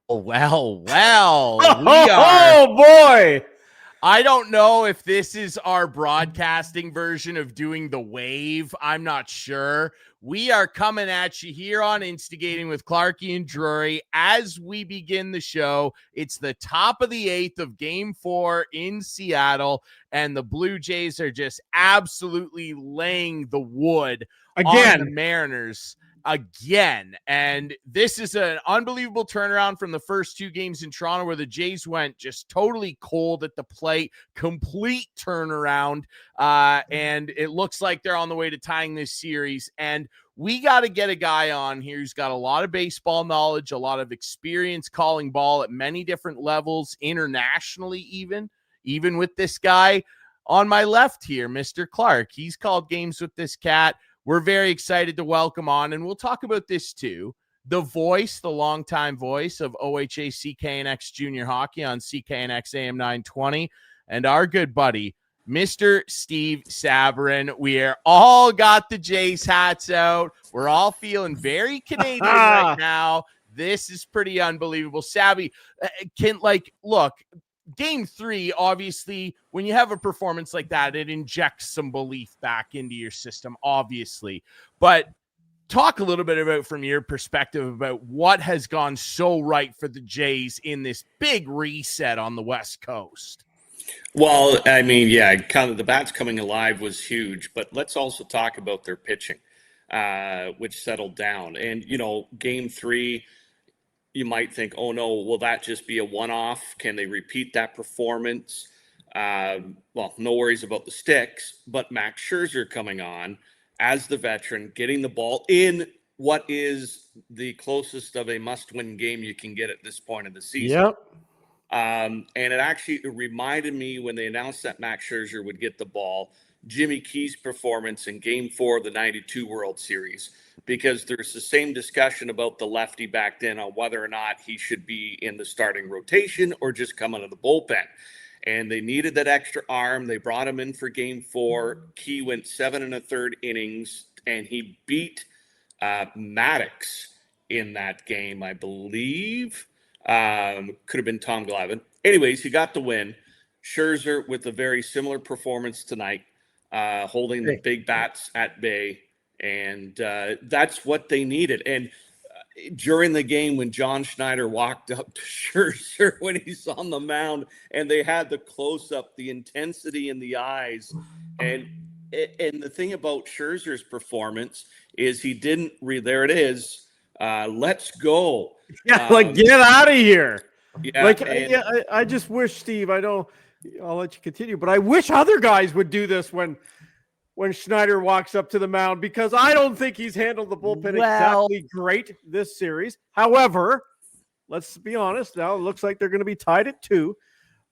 Well, we are. Oh, boy. I don't know if this is our broadcasting version of doing the wave. I'm not sure. We are coming at you here on Instigating with Clarkie and Drury as we begin the show. It's the top of the 8th of Game 4 in Seattle, and the Blue Jays are just absolutely laying the wood on the Mariners again. And this is an unbelievable turnaround from the first 2 games in Toronto, where the Jays went just totally cold at the plate, complete turnaround. And it looks like they're on the way to tying this series. And we got to get a guy on here who's got a lot of baseball knowledge, a lot of experience calling ball at many different levels, internationally, even with this guy on my left here, Mr. Clark. He's called games with this cat. We're very excited to welcome on, and we'll talk about this too. The voice, the longtime voice of OHA CKNX Junior Hockey on CKNX AM 920, and our good buddy, Mr. Steve Sabourin. We are all got the Jays hats out. We're all feeling very Canadian right now. This is pretty unbelievable. Sabby, look, Game 3, obviously, when you have a performance like that, it injects some belief back into your system, obviously. But talk a little bit about, from your perspective, about what has gone so right for the Jays in this big reset on the West Coast. Well, I mean, yeah, kind of the bats coming alive was huge, but let's also talk about their pitching, which settled down. And, Game 3, you might think, oh no, will that just be a one-off? Can they repeat that performance? Well, no worries about the sticks, but Max Scherzer coming on as the veteran, getting the ball in what is the closest of a must-win game you can get at this point of the season. Yep. And it reminded me when they announced that Max Scherzer would get the ball, Jimmy Key's performance in Game 4 of the 92 World Series, because there's the same discussion about the lefty back then on whether or not he should be in the starting rotation or just come out of the bullpen. And they needed that extra arm. They brought him in for Game 4. Key went 7 1/3 innings, and he beat Maddox in that game, I believe. Could have been Tom Glavine. Anyways, he got the win. Scherzer with a very similar performance tonight, holding the big bats at bay. And that's what they needed. And during the game, when John Schneider walked up to Scherzer when he's on the mound, and they had the close-up, the intensity in the eyes. And the thing about Scherzer's performance is he didn't there it is. Let's go. Yeah, get out of here. Yeah, I just wish, Steve, I'll let you continue, but I wish other guys would do this when Schneider walks up to the mound, because I don't think he's handled the bullpen exactly great this series. However, let's be honest, now it looks like they're going to be tied at 2.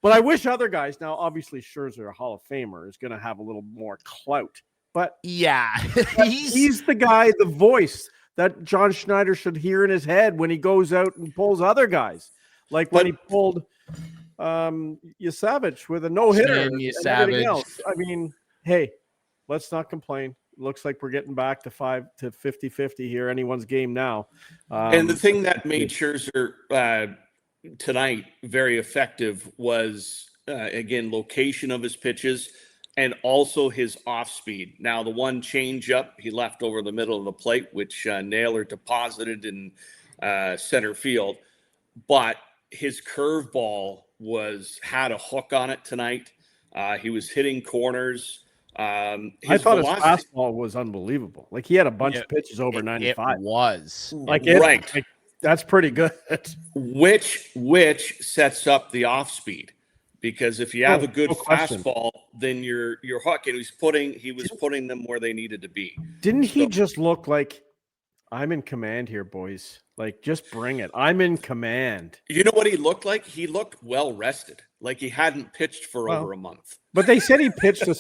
But I wish other guys, now obviously Scherzer, a Hall of Famer, is going to have a little more clout. But yeah, he's the guy, the voice that John Schneider should hear in his head when he goes out and pulls other guys. Like when he pulled Yasavage with a no-hitter and everything else. I mean, hey, let's not complain. Looks like we're getting back to 50-50 here. Anyone's game now. And the thing that made Scherzer tonight very effective was, again, location of his pitches and also his off speed. Now, the one change up he left over the middle of the plate, which Naylor deposited in center field. But his curveball had a hook on it tonight. He was hitting corners. I thought his fastball was unbelievable. Like, he had a bunch of pitches over 95. It was. Right. That's pretty good. Which sets up the off speed, because if you have a good fastball, then your hook, and he was putting them where they needed to be. Didn't he just look like, I'm in command here, boys? Like, just bring it. I'm in command. You know what he looked like? He looked well rested. Like he hadn't pitched for over a month. But they said he pitched a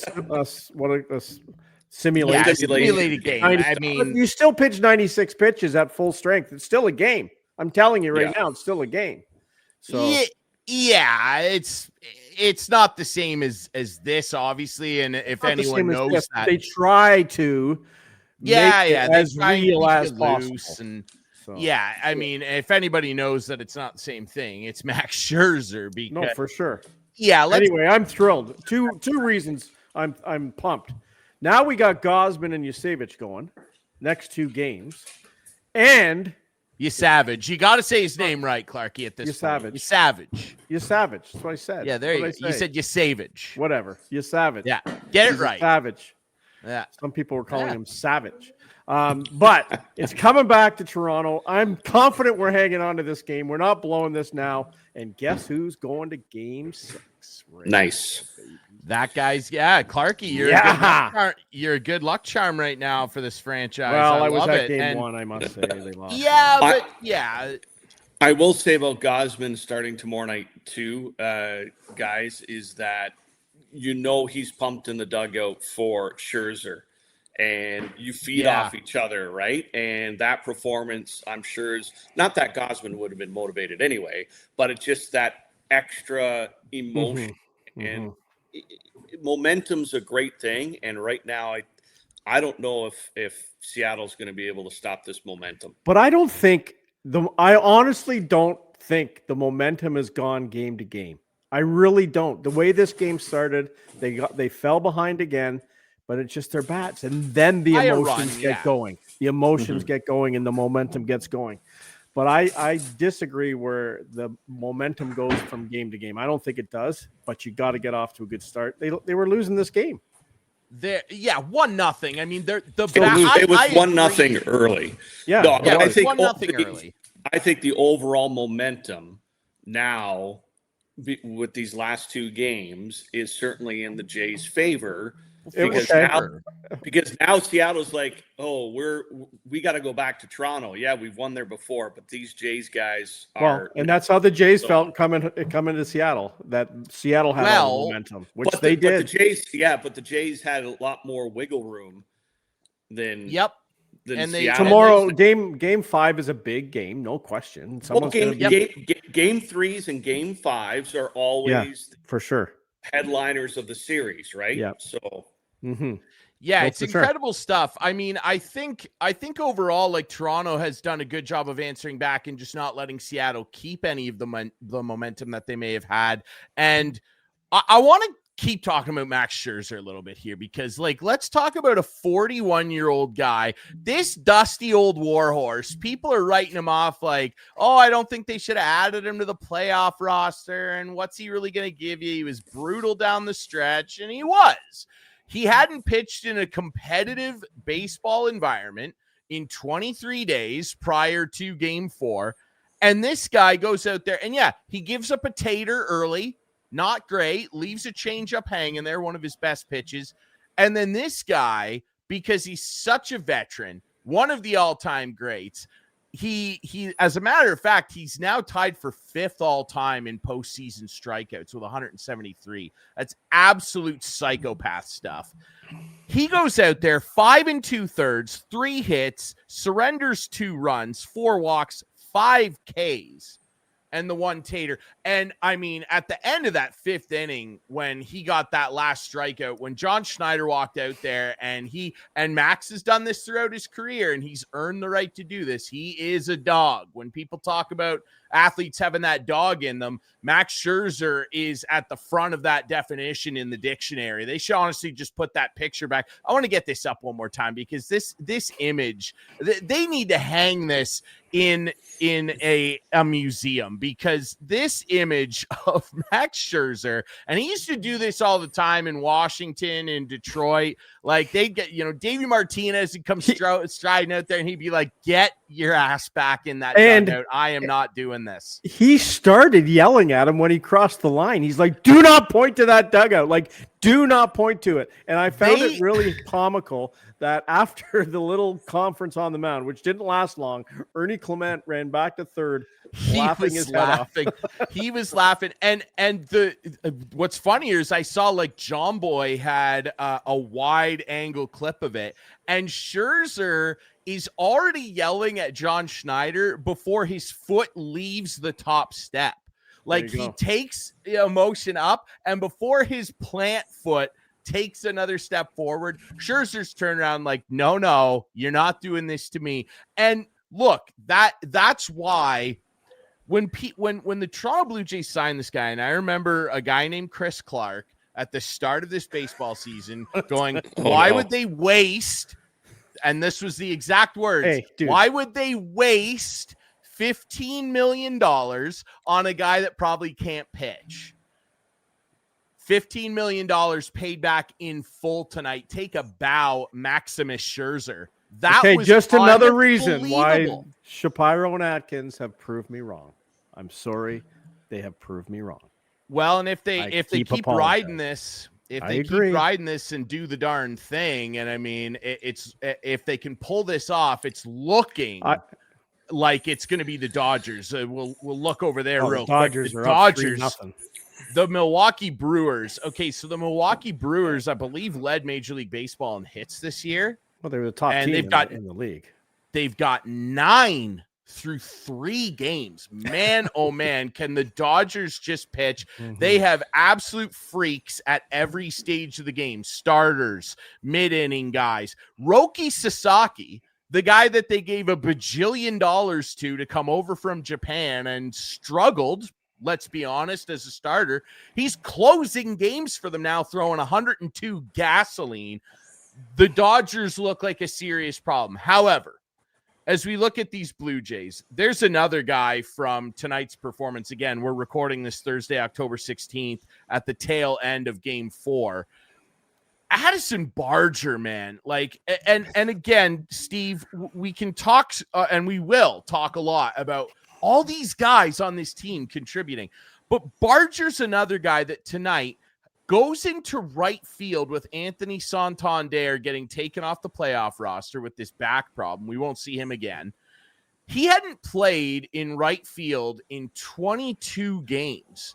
simulated game. I mean, you still pitch 96 pitches at full strength. It's still a game. I'm telling you right now, it's still a game. So yeah, it's not the same as this, obviously. And if anyone knows that, they try to make it as real as possible. So yeah, I mean, if anybody knows that it's not the same thing, it's Max Scherzer. Because no, for sure. yeah. Anyway, I'm thrilled. Two reasons I'm pumped. Now we got Gosman and Yusevich going next 2 games, and You savage. You got to say his name right, Clarky, at this point. Savage. You savage. you savage. That's what I said. Yeah, there you go. You said you savage. whatever. You savage. Yeah, get He's it right. Savage. Yeah. Some people were calling him savage. But it's coming back to Toronto. I'm confident we're hanging on to this game. We're not blowing this now. And guess who's going to Game 6? Nice. That guy's Clarky. You're a good luck charm right now for this franchise. Well, I was love at it. Game 1, I must say. They lost. Yeah, but yeah. I will say about Gosman starting tomorrow night too, guys, is that he's pumped in the dugout for Scherzer, and you feed off each other, right? And that performance, I'm sure, is not that Gosman would have been motivated anyway, but it's just that extra emotion and momentum's a great thing. And right now, I don't know if Seattle's going to be able to stop this momentum. But I honestly don't think the momentum has gone game to game. I really don't. The way this game started, they fell behind again, but it's just their bats, and then the emotions get going. The emotions get going, and the momentum gets going. But I disagree where the momentum goes from game to game. I don't think it does, but you got to get off to a good start. They were losing this game. 1-0. I mean, it was 1-0 early. Yeah, no, I think 1-0 early. I think the overall momentum now with these last 2 games is certainly in the Jays' favor. Because now Seattle's like, oh, we got to go back to Toronto. Yeah, we've won there before, but these Jays guys are. And that's how the Jays felt coming to Seattle. That Seattle had all the momentum, which they did. But the Jays had a lot more wiggle room than. Yep. And tomorrow, game 5 is a big game, no question. Game 3s and game 5s are always for sure headliners of the series, right? Yeah. So. Yeah, it's incredible stuff. I mean, I think overall, like, Toronto has done a good job of answering back and just not letting Seattle keep any of the momentum that they may have had. And I want to keep talking about Max Scherzer a little bit here, because, like, let's talk about a 41-year-old guy, this dusty old warhorse. People are writing him off like, oh, I don't think they should have added him to the playoff roster, and what's he really going to give you? He was brutal down the stretch, and he was. He hadn't pitched in a competitive baseball environment in 23 days prior to Game 4. And this guy goes out there and, he gives up a tater early. Not great. Leaves a changeup hanging there, one of his best pitches. And then this guy, because he's such a veteran, one of the all-time greats, he as a matter of fact, he's now tied for 5th all-time in postseason strikeouts with 173. That's absolute psychopath stuff. He goes out there 5 2/3, 3 hits, surrenders 2 runs, 4 walks, 5 Ks, and the 1 tater. And I mean, at the end of that 5th inning, when he got that last strikeout, when John Schneider walked out there, and Max has done this throughout his career, and he's earned the right to do this. He is a dog. When people talk about athletes having that dog in them, Max Scherzer is at the front of that definition in the dictionary. They should honestly just put that picture back. I want to get this up one more time, because this image, they need to hang this in a museum, because this image of Max Scherzer, and he used to do this all the time in Washington and Detroit, like they get, Davey Martinez would come striding out there, and he'd be like, get your ass back in that dugout. I am not doing this. He started yelling at him when he crossed the line. He's like, do not point to that dugout. Like, do not point to it. And I found it really comical that after the little conference on the mound, which didn't last long, Ernie Clement ran back to third, laughing his head off. He was laughing. And the what's funnier is I saw, like, John Boy had a wide angle clip of it, and Scherzer is already yelling at John Schneider before his foot leaves the top step. Like, he takes the emotion up, and before his plant foot takes another step forward, Scherzer's turned around like, no, you're not doing this to me. And look, that's why when the Toronto Blue Jays signed this guy, and I remember a guy named Chris Clark at the start of this baseball season going, why would they waste, and this was the exact words, why would they waste $15 million on a guy that probably can't pitch? $15 million paid back in full tonight. Take a bow, Maximus Scherzer. That was just another reason why Shapiro and Atkins have proved me wrong. I'm sorry, they have proved me wrong. Well, and if they keep riding this, keep riding this and do the darn thing, and I mean, it's if they can pull this off, it's looking like it's going to be the Dodgers. We'll look over there real quick. The Dodgers, nothing. The Milwaukee Brewers. Okay, so the Milwaukee Brewers, I believe, led Major League Baseball in hits this year. Well, they were the top team in the league. They've got 9 through 3 games. Man, oh man, can the Dodgers just pitch? Mm-hmm. They have absolute freaks at every stage of the game. Starters, mid-inning guys. Roki Sasaki, the guy that they gave $1 bajillion to come over from Japan and struggled, let's be honest, as a starter. He's closing games for them now, throwing 102 gasoline. The Dodgers look like a serious problem. However, as we look at these Blue Jays, there's another guy from tonight's performance. Again, we're recording this Thursday, October 16th at the tail end of Game 4. Addison Barger, man. And again, Steve, we can talk and we will talk a lot about all these guys on this team contributing. But Barger's another guy that tonight goes into right field with Anthony Santander getting taken off the playoff roster with this back problem. We won't see him again. He hadn't played in right field in 22 games,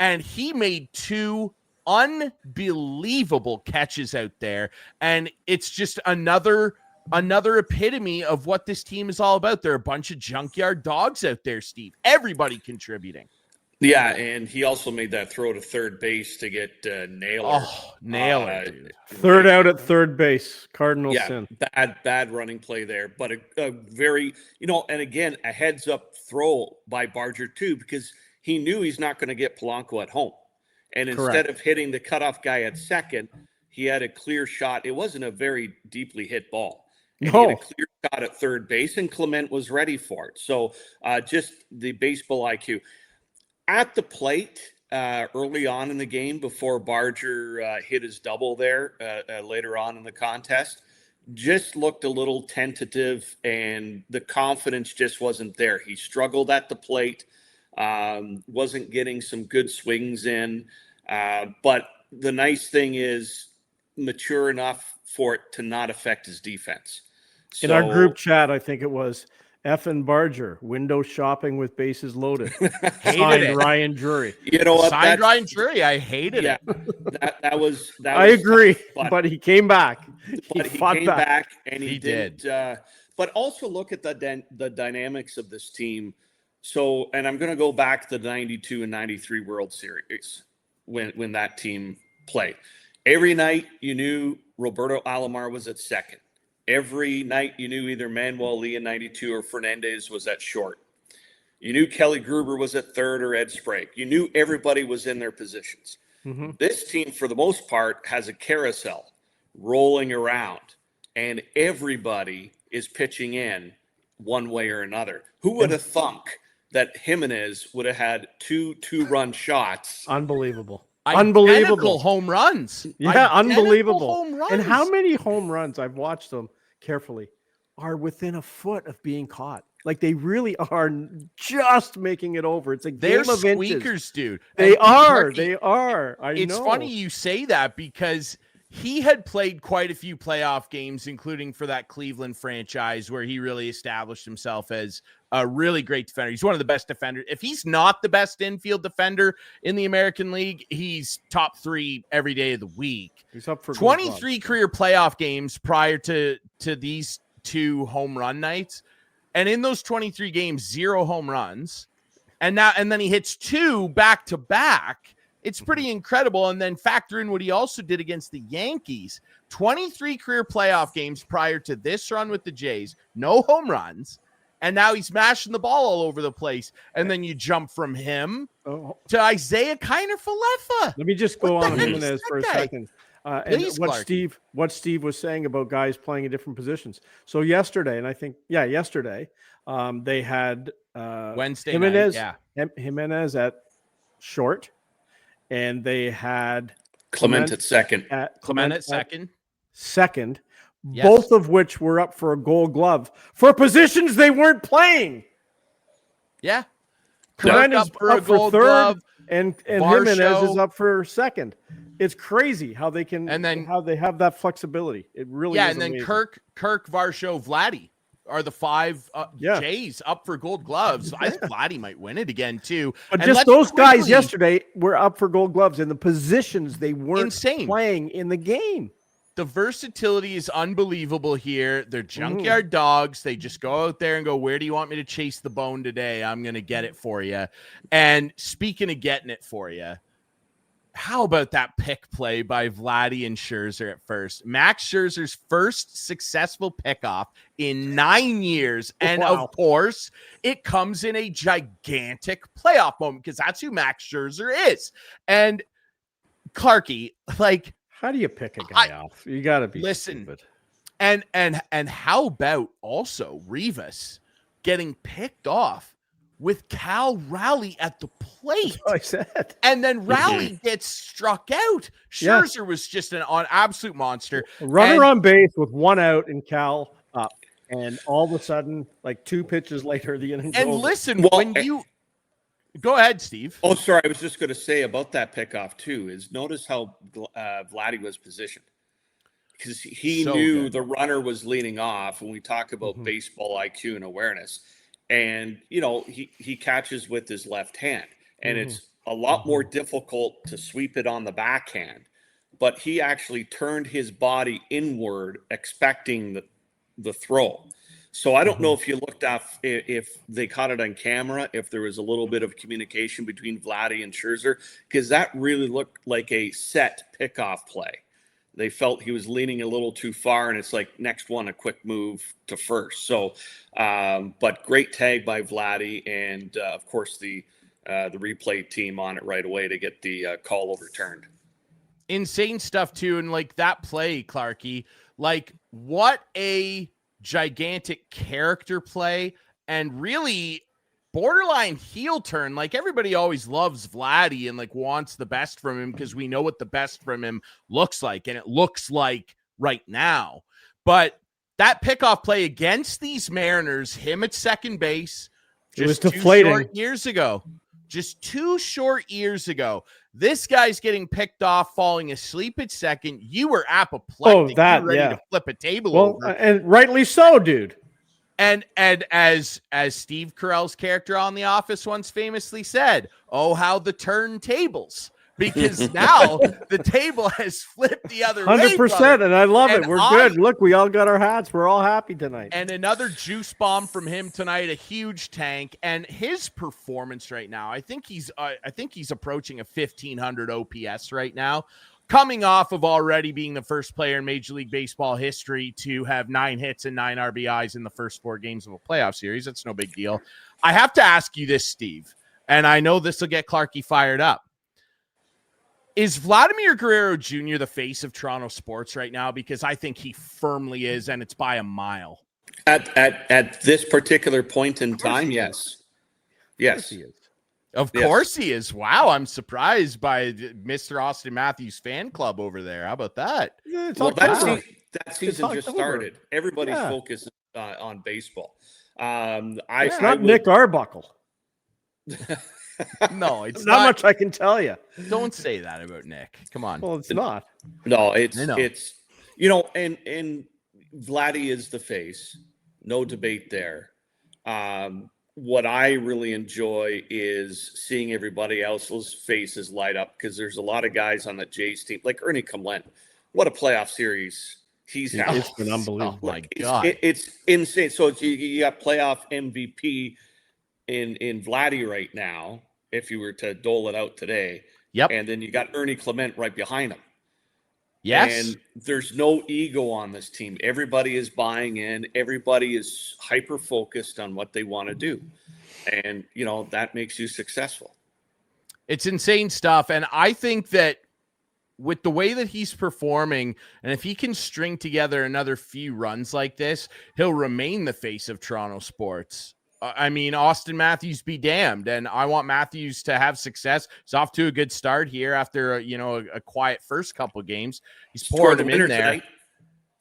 and he made 2 unbelievable catches out there. And it's just another epitome of what this team is all about. There are a bunch of junkyard dogs out there, Steve. Everybody contributing. Yeah, and he also made that throw to third base to get Naylor. Oh, Naylor, dude. Third out at third base. Cardinal sin. Bad running play there. But a very, and again, a heads-up throw by Barger, too, because he knew he's not going to get Polanco at home. And instead of hitting the cutoff guy at second, he had a clear shot. It wasn't a very deeply hit ball. And he had a clear shot at third base, and Clement was ready for it. So just the baseball IQ. At the plate early on in the game, before Barger hit his double there later on in the contest, just looked a little tentative, and the confidence just wasn't there. He struggled at the plate, wasn't getting some good swings in. But the nice thing is mature enough for it to not affect his defense. In our group chat, I think it was F and Barger, window shopping with bases loaded. Signed Ryan Drury. You know what? Signed Ryan Drury. I hated it. That was I agree, but he came back. He came back and he did. But also look at the dynamics of this team. So, and I'm going to go back to the 92 and 93 World Series when that team played. Every night you knew Roberto Alomar was at second. Every night you knew either Manuel Lee in 92 or Fernandez was at short. You knew Kelly Gruber was at third or Ed Sprague. You knew everybody was in their positions. Mm-hmm. This team, for the most part, has a carousel rolling around, and everybody is pitching in one way or another. Who would have thunk that Jimenez would have had two-run shots? Unbelievable. Unbelievable home runs. Yeah, unbelievable. Home runs. And how many home runs, I've watched them carefully, are within a foot of being caught? Like, they really are just making it over. It's a game of inches. They're squeakers, dude. They are. It's funny you say that because he had played quite a few playoff games, including for that Cleveland franchise, where he really established himself as a really great defender. He's one of the best defenders. If he's not the best infield defender in the American League, he's top 3 every day of the week. He's up for 23 career playoff games prior to these 2 home run nights. And in those 23 games, 0 home runs. And then he hits 2 back to back. It's pretty incredible. And then factor in what he also did against the Yankees. 23 career playoff games prior to this run with the Jays. No home runs. And now he's mashing the ball all over the place. And then you jump from him to Isaiah Kiner-Falefa. Let me just go on Jimenez for a second. Please, and what Steve was saying about guys playing in different positions. So yesterday, and I think, yesterday, they had Wednesday Jimenez, night, Jimenez at short, and they had Clement at second. Clement at second. Yes. Both of which were up for a Gold Glove for positions they weren't playing. Yeah. Clement is up for third, glove, and Jimenez is up for second. It's crazy how they can, and then how they have that flexibility. It really is amazing. Then Kirk, Varsho, Vladdy are the 5 Jays up for Gold Gloves. I think Vladdy might win it again too. But just those guys yesterday were up for Gold Gloves in the positions they weren't playing in the game. The versatility is unbelievable here. They're junkyard dogs. They just go out there and go, where do you want me to chase the bone today? I'm going to get it for you. And speaking of getting it for you, how about that pick play by Vladdy and Scherzer at first? Max Scherzer's first successful pickoff in 9 years. And of course, it comes in a gigantic playoff moment because that's who Max Scherzer is. And Clarky, like, how do you pick a guy off? You got to be stupid. And how about also Rivas getting picked off with Cal Raleigh at the plate? I said. And then Raleigh gets struck out. Scherzer was just an absolute monster. Runner on base with 1 out and Cal up. And all of a sudden, like 2 pitches later, the inning's over. Listen, when you... Go ahead, Steve. Oh, sorry. I was just going to say about that pickoff, too, is notice how Vladdy was positioned. Because he knew the runner was leaning off when we talk about baseball IQ and awareness. And, he catches with his left hand. And it's a lot more difficult to sweep it on the backhand. But he actually turned his body inward, expecting the throw. So I don't know if you looked at if they caught it on camera, if there was a little bit of communication between Vladdy and Scherzer, because that really looked like a set pickoff play. They felt he was leaning a little too far, and it's like next one, a quick move to first. So, but great tag by Vladdy, and of course the replay team on it right away to get the call overturned. Insane stuff too, and like that play, Clarky, like what a gigantic character play and really borderline heel turn. Like everybody always loves Vladdy and like wants the best from him because we know what the best from him looks like, and it looks like right now. But that pickoff play against these Mariners, him at second base, just 2 short years ago. Just 2 short years ago, this guy's getting picked off, falling asleep at second. You were apoplectic. You were ready to flip a table over. And rightly so, dude. And as Steve Carell's character on The Office once famously said, oh, how the turntables. Because now the table has flipped the other 100%, way. 100%, and I love it. We're good. Look, we all got our hats. We're all happy tonight. And another juice bomb from him tonight, a huge tank. And his performance right now, I think he's approaching a 1,500 OPS right now, coming off of already being the first player in Major League Baseball history to have 9 hits and 9 RBIs in the first 4 games of a playoff series. That's no big deal. I have to ask you this, Steve, and I know this will get Clarky fired up. Is Vladimir Guerrero Jr. the face of Toronto sports right now? Because I think he firmly is, and it's by a mile. At this particular point in time, yes. Yes. Of course he is. Wow, I'm surprised by Mr. Austin Matthews fan club over there. How about that? Well, that season just started. Everybody's focus is on baseball. It's not Nick Arbuckle. No, it's not much I can tell you. Don't say that about Nick. Come on. Well, it's not. No, it's and Vladdy is the face. No debate there. What I really enjoy is seeing everybody else's faces light up, because there's a lot of guys on the Jays team, like Ernie Clement. What a playoff series he's had. It's been unbelievable. Oh my God. It's insane. So you got playoff MVP in Vladdy right now, if you were to dole it out today. Yep. And then you got Ernie Clement right behind him. Yes. And there's no ego on this team. Everybody is buying in. Everybody is hyper-focused on what they want to do. And, that makes you successful. It's insane stuff. And I think that with the way that he's performing, and if he can string together another few runs like this, he'll remain the face of Toronto sports. I mean, Austin Matthews be damned, and I want Matthews to have success. He's off to a good start here after a quiet first couple of games. He's pouring him in there. Tonight.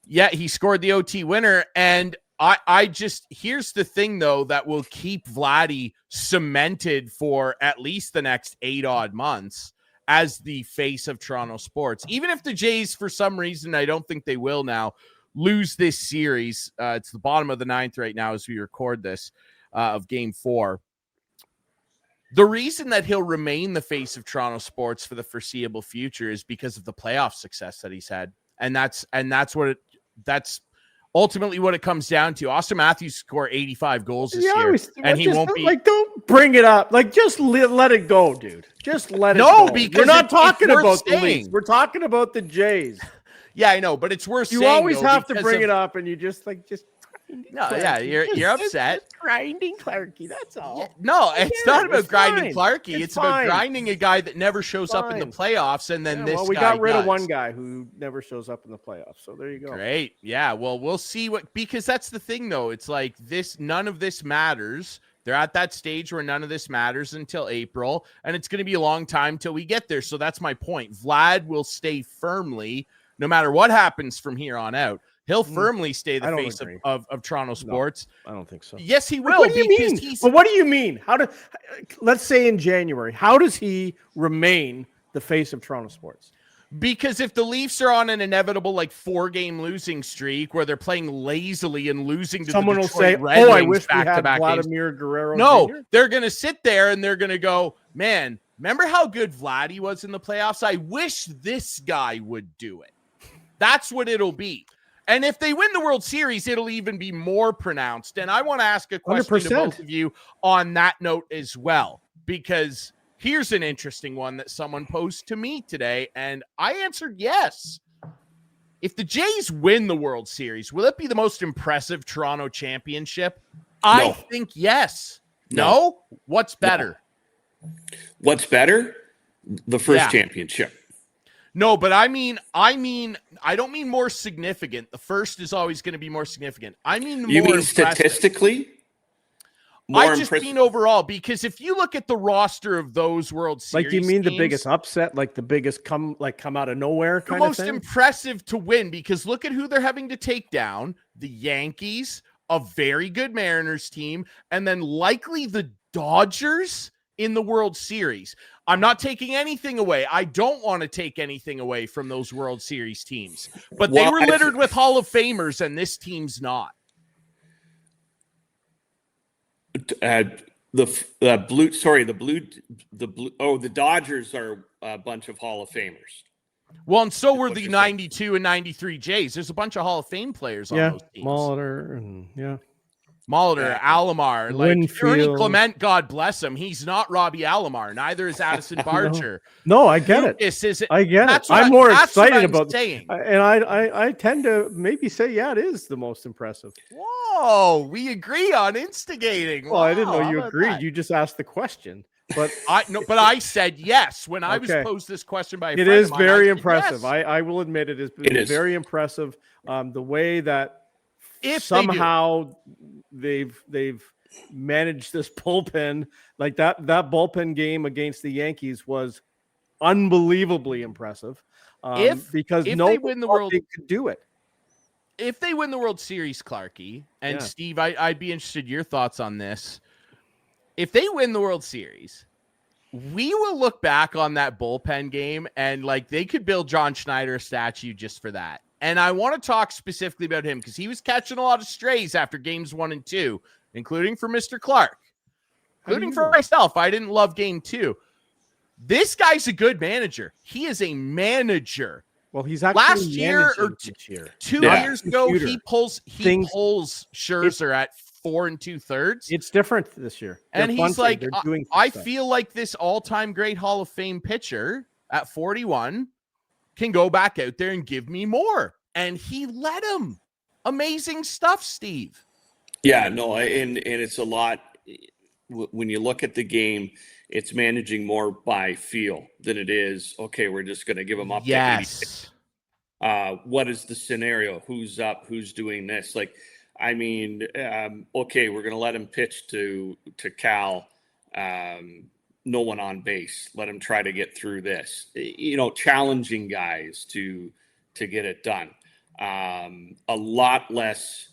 Yeah, he scored the OT winner, and I just, here's the thing though that will keep Vladdy cemented for at least the next 8 odd months as the face of Toronto sports. Even if the Jays, for some reason, I don't think they will now, lose this series. It's the bottom of the 9th right now as we record this. Of game 4. The reason that he'll remain the face of Toronto sports for the foreseeable future is because of the playoff success that he's had. And that's ultimately what it comes down to. Austin Matthews scored 85 goals this year, and he won't be like, don't bring it up. Like, just let it go, dude. Just let it go. No, because we're not talking about the Leafs. We're talking about the Jays. Yeah, I know, but it's worth saying. You always have to bring it up, and you just no, Clarky. Yeah, you're upset. Just grinding Clarky, that's all. Yeah, no, it's not about grinding Clarky. It's about fine. Grinding a guy that never shows up in the playoffs, and then we got rid of one guy who never shows up in the playoffs. So there you go. Great. Yeah, well, we'll see because that's the thing, though. It's like none of this matters. They're at that stage where none of this matters until April, and it's going to be a long time till we get there. So that's my point. Vlad will stay firmly, no matter what happens from here on out. He'll firmly stay the face of Toronto sports. No, I don't think so. Yes, he will. What do you mean? But what do you mean? Let's say in January, how does he remain the face of Toronto sports? Because if the Leafs are on an inevitable 4-game losing streak where they're playing lazily and losing to someone the will say, Red Wings I wish we had back-to-back Vladimir Guerrero. No, Jr.? They're going to sit there and they're going to go, man, remember how good Vladdy was in the playoffs? I wish this guy would do it. That's what it'll be. And if they win the World Series, it'll even be more pronounced. And I want to ask a question to both of you on that note as well, because here's an interesting one that someone posed to me today, and I answered yes. If the Jays win the World Series, will it be the most impressive Toronto championship? No. I think yes. No? What's better? No. What's better? The first championship. No, but I don't mean more significant. The first is always going to be more significant. I mean more impressive. Statistically? I just mean overall, because if you look at the roster of those World Series like, you mean teams, the biggest upset, like the biggest come out of nowhere kind of thing? The most impressive to win, because look at who they're having to take down. The Yankees, a very good Mariners team, and then likely the Dodgers in the World Series. I'm not taking anything away. I don't want to take anything away from those World Series teams, but they were littered with Hall of Famers, and this team's not. The Dodgers are a bunch of Hall of Famers. Well, and so were the 92 and 93 Jays. There's a bunch of Hall of Fame players on those teams. Molitor, Alomar, Ernie Clement, God bless him. He's not Robbie Alomar. Neither is Addison Barger. No, I get it. I get it. I'm more excited about it. And I tend to maybe say, it is the most impressive. Whoa, we agree on instigating. Well, I didn't know you agreed. That? You just asked the question. But I said yes when I was posed this question by a friend. It is very impressive. Yes. I will admit it is very impressive. The way that somehow they've managed this bullpen, like that bullpen game against the Yankees was unbelievably impressive. Because they win the World, could do it. If they win the World Series, Clarky and Steve, I'd be interested in your thoughts on this. If they win the World Series, we will look back on that bullpen game and they could build John Schneider a statue just for that. And I want to talk specifically about him because he was catching a lot of strays after games 1 and 2, including for Mr. Clark, including for myself. I didn't love game 2. This guy's a good manager. He is a manager. Well, he's actually last year or 2 years ago, he pulls Scherzer at 4 2/3. It's different this year. And he's like, I feel like this all-time great Hall of Fame pitcher at 41 can go back out there and give me more. And he let him. Amazing stuff, Steve. Yeah, no, and it's a lot. When you look at the game, it's managing more by feel than it is, okay, we're just going to give them up. Yes. What is the scenario? Who's up? Who's doing this? Like, I mean, okay, we're going to let him pitch to Cal. No one on base. Let him try to get through this. Challenging guys to get it done. A lot less.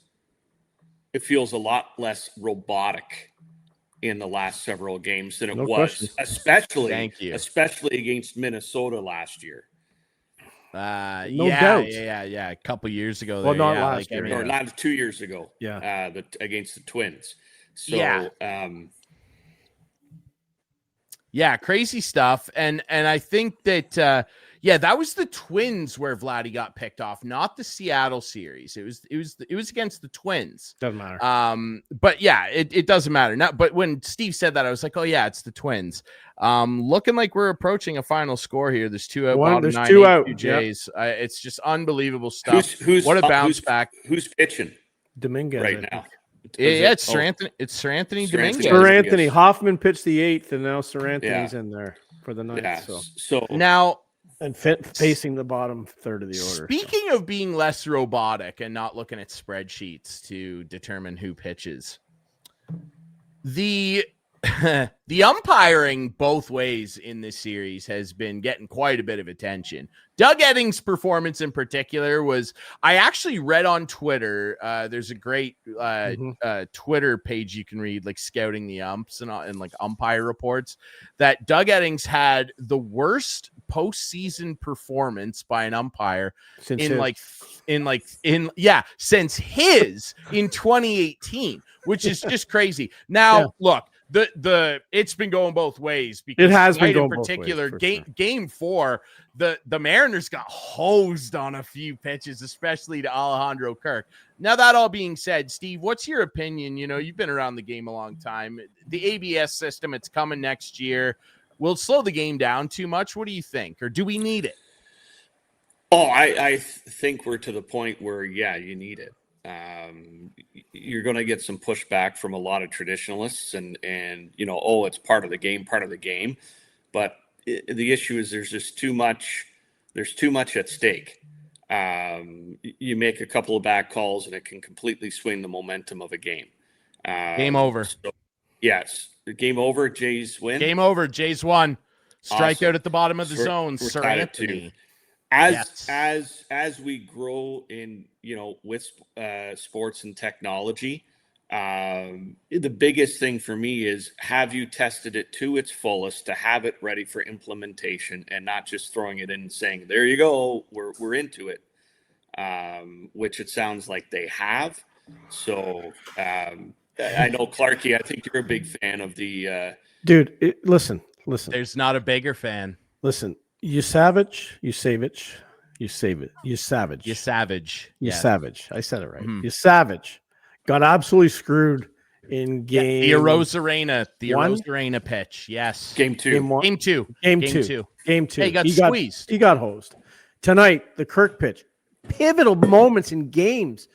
It feels a lot less robotic in the last several games than it was, especially against Minnesota last year. No doubt. Yeah. A couple years ago. Well, not last year. Or not 2 years ago. Yeah. Against the Twins. So, yeah, crazy stuff. And I think that, that was the Twins where Vladdy got picked off, not the Seattle series. It was against the Twins. Doesn't matter. But yeah, it doesn't matter. Now, but when Steve said that, I was like, oh yeah, it's the Twins. Looking like we're approaching a final score here. There's 2 out. There's 2 out. Jays. It's just unbelievable stuff. What a bounce back. Who's pitching Dominguez right now? It's Sir Anthony. It's Sir Anthony Dominguez. Sir Anthony Hoffman pitched the 8th, and now Sir Anthony's in there for the 9th. Yeah. So now, and facing the bottom third of the order. Speaking of being less robotic and not looking at spreadsheets to determine who pitches, the umpiring both ways in this series has been getting quite a bit of attention. Doug Eddings' performance in particular I actually read on Twitter. There's a great Twitter page you can read, like Scouting the Umps and like umpire reports, that Doug Eddings had the worst postseason performance by an umpire since his in 2018, which is just crazy. Now, look. It's been going both ways because it has been going in particular both ways, game 4 the Mariners got hosed on a few pitches, especially to Alejandro Kirk. Now, that all being said, Steve, what's your opinion? You've been around the game a long time. The ABS system, it's coming next year. Will it slow the game down too much? What do you think? Or do we need it? Oh, I think we're to the point where, you need it. You're going to get some pushback from a lot of traditionalists and it's part of the game. But the issue is there's just too much at stake. You make a couple of bad calls and it can completely swing the momentum of a game. Game over. So, yes. Game over. Jays win. Game over. Jays won. Strikeout awesome. at the bottom of the zone. Sir Anthony. As we grow in, with sports and technology, the biggest thing for me is, have you tested it to its fullest to have it ready for implementation and not just throwing it in and saying, there you go, we're into it, which it sounds like they have. So I know, Clarkie, I think you're a big fan of the dude. Listen. There's not a bigger fan. Listen. You savage, you savage, you save it. You savage. You savage. You savage. I said it right. You savage. Got absolutely screwed in game. The Arozarena pitch. Yes. Game 2. Game 2. Game 2. Game 2. Hey, he got squeezed. He got hosed. Tonight, the Kirk pitch. Pivotal moments in games.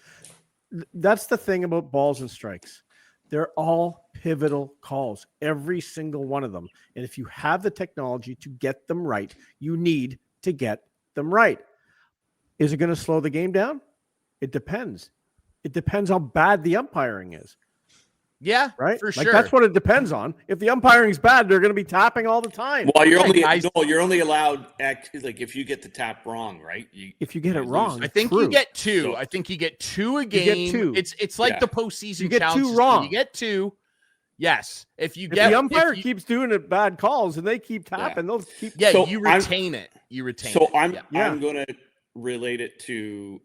That's the thing about balls and strikes. They're all pivotal calls, every single one of them. And if you have the technology to get them right, you need to get them right. Is it going to slow the game down? It depends. It depends how bad the umpiring is. Yeah, right. For sure. That's what it depends on. If the umpiring is bad, they're going to be tapping all the time. Well, you're only allowed if you get the tap wrong, right? If you get it wrong, I think you get 2. I think you get 2 a game. You get 2. It's like the postseason. You get 2 wrong. You get 2. Yes. If the umpire keeps doing it bad calls and they keep tapping, they'll keep. Yeah, so you retain it. You retain. So it. I'm going to relate it to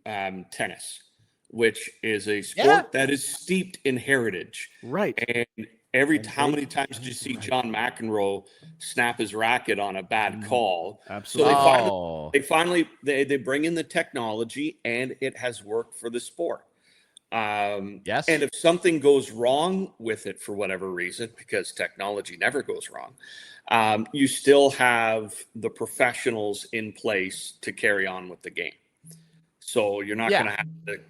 tennis, which is a sport that is steeped in heritage. Right. And how many times did you see John McEnroe snap his racket on a bad call? Absolutely. So they finally bring in the technology, and it has worked for the sport. Yes. And if something goes wrong with it for whatever reason, because technology never goes wrong, you still have the professionals in place to carry on with the game. So you're not going to have to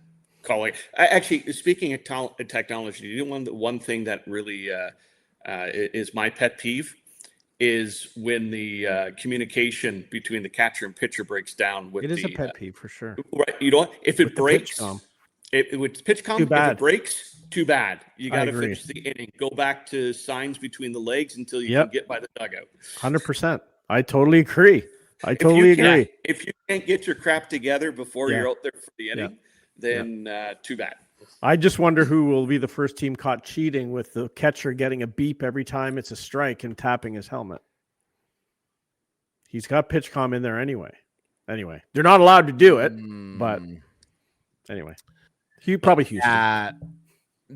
call it. Actually, speaking of technology, you know, one thing that really is my pet peeve is when the communication between the catcher and pitcher breaks down. With it is a pet peeve for sure. Right, you know, if it breaks, with PitchCom, if bad. it breaks, too bad. You got to agree. finish the inning. Go back to signs between the legs until you can get by the dugout. 100%. I totally agree. If you can't get your crap together before you're out there for the inning, then too bad. I just wonder who will be the first team caught cheating with the catcher getting a beep every time it's a strike and tapping his helmet. He's got PitchCom in there anyway. They're not allowed to do it, but anyway. Probably Houston.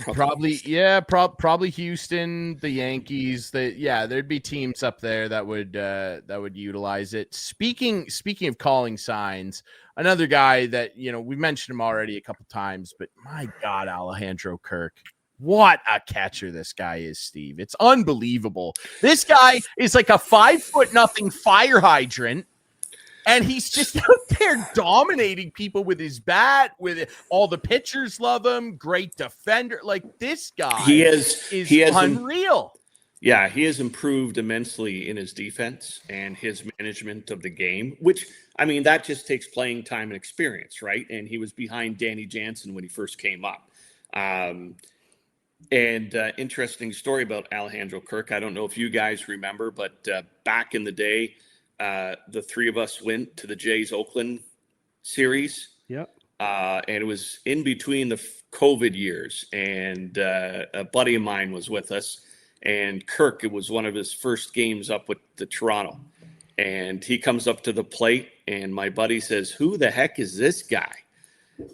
Probably Houston, the Yankees. There'd be teams up there that would utilize it. Speaking of calling signs, another guy that, you know, we mentioned him already a couple times, but my God, Alejandro Kirk. What a catcher this guy is, Steve. It's unbelievable. This guy is like a 5'0" fire hydrant. And he's just out there dominating people with his bat. With all the pitchers love him. Great defender. Like, this guy is unreal. He has improved immensely in his defense and his management of the game, which, I mean, that just takes playing time and experience, right? And he was behind Danny Jansen when he first came up. Interesting story about Alejandro Kirk. I don't know if you guys remember, but back in the day, the three of us went to the Jays Oakland series. Yep. And it was in between the COVID years, and a buddy of mine was with us, and Kirk, it was one of his first games up with the Toronto, and he comes up to the plate, and my buddy says, "Who the heck is this guy?"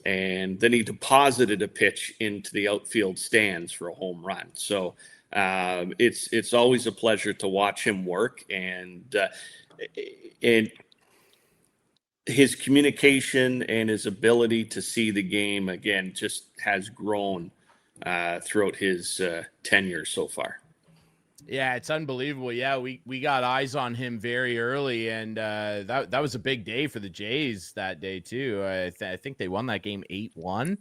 And then he deposited a pitch into the outfield stands for a home run. So it's always a pleasure to watch him work, and his communication and his ability to see the game, again, just has grown throughout his tenure so far. Yeah, it's unbelievable. Yeah, we got eyes on him very early, and that was a big day for the Jays that day too. I think they won that game 8-1.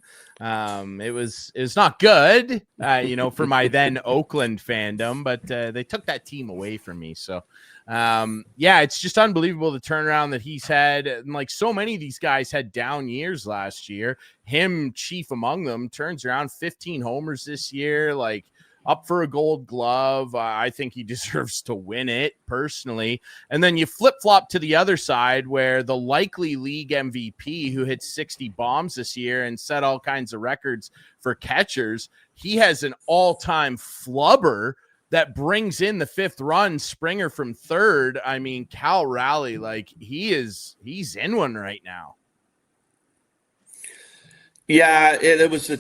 It was not good, for my then Oakland fandom, but they took that team away from me. So, it's just unbelievable the turnaround that he's had. And like so many of these guys had down years last year. Him chief among them. Turns around 15 homers this year. Like, up for a Gold Glove. I think he deserves to win it personally. And then you flip-flop to the other side where the likely league MVP who hit 60 bombs this year and set all kinds of records for catchers, he has an all-time flubber that brings in the fifth run, Springer from third. I mean, Cal Raleigh, like he's in one right now. Yeah, it was a